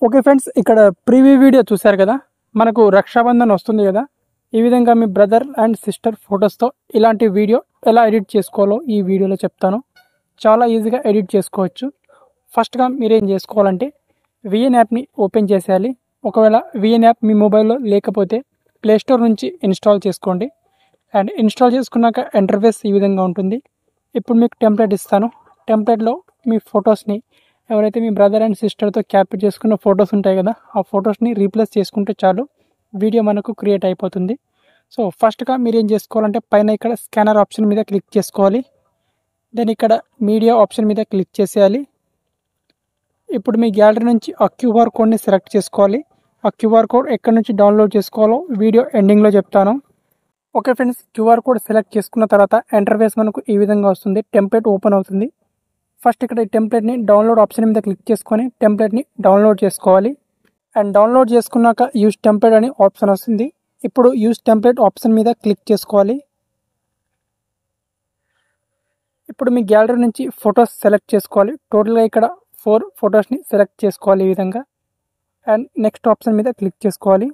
Okay friends, ఇక్కడ preview video చూశారు కదా. మనకు రక్షాబంధన్ వస్తుంది కదా. ఈ విధంగా మీ బ్రదర్ అండ్ సిస్టర్ ఫొటోస్తో ఇలాంటి వీడియో ఎలా ఎడిట్ చేసుకోవాలో ఈ వీడియోలో చెప్తాను. చాలా ఈజీగా ఎడిట్ చేసుకోవచ్చు. ఫస్ట్గా మీరేం చేసుకోవాలంటే విఎన్ యాప్ని ఓపెన్ చేసేయాలి. ఒకవేళ విఎన్ యాప్ మీ మొబైల్లో లేకపోతే ప్లేస్టోర్ నుంచి ఇన్స్టాల్ చేసుకోండి. అండ్ ఇన్స్టాల్ చేసుకున్నాక ఇంటర్ఫేస్ ఈ విధంగా ఉంటుంది. ఇప్పుడు మీకు టెంప్లెట్ ఇస్తాను. టెంప్లెట్లో మీ ఫొటోస్ని ఎవరైతే మీ బ్రదర్ అండ్ సిస్టర్తో క్యాప్చర్ చేసుకున్న ఫొటోస్ ఉంటాయి కదా, ఆ ఫొటోస్ని రీప్లేస్ చేసుకుంటే చాలు, వీడియో మనకు క్రియేట్ అయిపోతుంది. సో ఫస్ట్గా మీరు ఏం చేసుకోవాలంటే పైన ఇక్కడ స్కానర్ ఆప్షన్ మీద క్లిక్ చేసుకోవాలి. దెన్ ఇక్కడ మీడియా ఆప్షన్ మీద క్లిక్ చేసేయాలి. ఇప్పుడు మీ గ్యాలరీ నుంచి ఆ క్యూఆర్ కోడ్ని సెలెక్ట్ చేసుకోవాలి. ఆ క్యూఆర్ కోడ్ ఎక్కడి నుంచి డౌన్లోడ్ చేసుకోవాలో వీడియో ఎండింగ్లో చెప్తాను. Okay friends, QR code select చేసుకున్న తర్వాత ఇంటర్ఫేస్ మనకు ఈ విధంగా వస్తుంది. టెంప్లెట్ ఓపెన్ అవుతుంది. ఫస్ట్ ఇక్కడ ఈ టెంప్లెట్ని డౌన్లోడ్ ఆప్షన్ మీద క్లిక్ చేసుకొని టెంప్లెట్ని డౌన్లోడ్ చేసుకోవాలి. అండ్ డౌన్లోడ్ చేసుకున్నాక యూజ్ టెంప్లెట్ అని ఆప్షన్ వస్తుంది. ఇప్పుడు యూజ్ టెంప్లెట్ ఆప్షన్ మీద క్లిక్ చేసుకోవాలి. ఇప్పుడు మీ గ్యాలరీ నుంచి ఫొటోస్ సెలెక్ట్ చేసుకోవాలి. టోటల్గా ఇక్కడ 4 ఫొటోస్ని సెలెక్ట్ చేసుకోవాలి ఈ విధంగా. అండ్ నెక్స్ట్ ఆప్షన్ మీద క్లిక్ చేసుకోవాలి.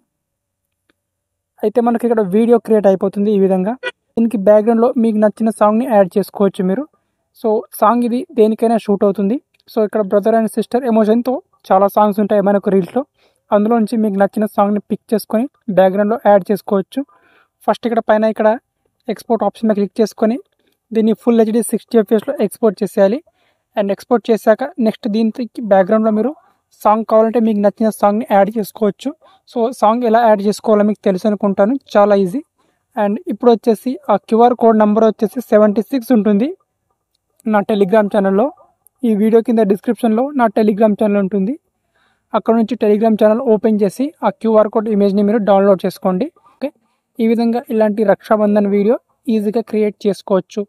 అయితే మనకి ఇక్కడ వీడియో క్రియేట్ అయిపోతుంది ఈ విధంగా. దీనికి బ్యాక్గ్రౌండ్లో మీకు నచ్చిన సాంగ్ని యాడ్ చేసుకోవచ్చు మీరు. సో సాంగ్ ఇది దేనికైనా షూట్ అవుతుంది. సో ఇక్కడ బ్రదర్ అండ్ సిస్టర్ ఎమోషన్తో చాలా సాంగ్స్ ఉంటాయి మనకు రీల్స్లో. అందులో నుంచి మీకు నచ్చిన సాంగ్ని పిక్ చేసుకొని బ్యాక్గ్రౌండ్లో యాడ్ చేసుకోవచ్చు. ఫస్ట్ ఇక్కడ పైన ఇక్కడ ఎక్స్పోర్ట్ ఆప్షన్ మీద క్లిక్ చేసుకొని దీన్ని ఫుల్ హెచ్డి 60 fpsలో ఎక్స్పోర్ట్ చేసేయాలి. అండ్ ఎక్స్పోర్ట్ చేశాక నెక్స్ట్ దీనికి బ్యాక్గ్రౌండ్లో మీరు సాంగ్ కావాలంటే మీకు నచ్చిన సాంగ్ని యాడ్ చేసుకోవచ్చు. సో సాంగ్ ఎలా యాడ్ చేసుకోవాలో మీకు తెలుసు అనుకుంటాను, చాలా ఈజీ. అండ్ ఇప్పుడు వచ్చేసి ఆ క్యూఆర్ కోడ్ నెంబర్ వచ్చేసి 76 ఉంటుంది నా టెలిగ్రామ్ ఛానల్లో. ఈ వీడియో కింద డిస్క్రిప్షన్లో నా టెలిగ్రామ్ ఛానల్ ఉంటుంది. అక్కడ నుంచి టెలిగ్రామ్ ఛానల్ ఓపెన్ చేసి ఆ క్యూఆర్ కోడ్ ఇమేజ్ని మీరు డౌన్లోడ్ చేసుకోండి. ఓకే, ఈ విధంగా ఇలాంటి రక్షాబంధన్ వీడియో ఈజీగా క్రియేట్ చేసుకోవచ్చు.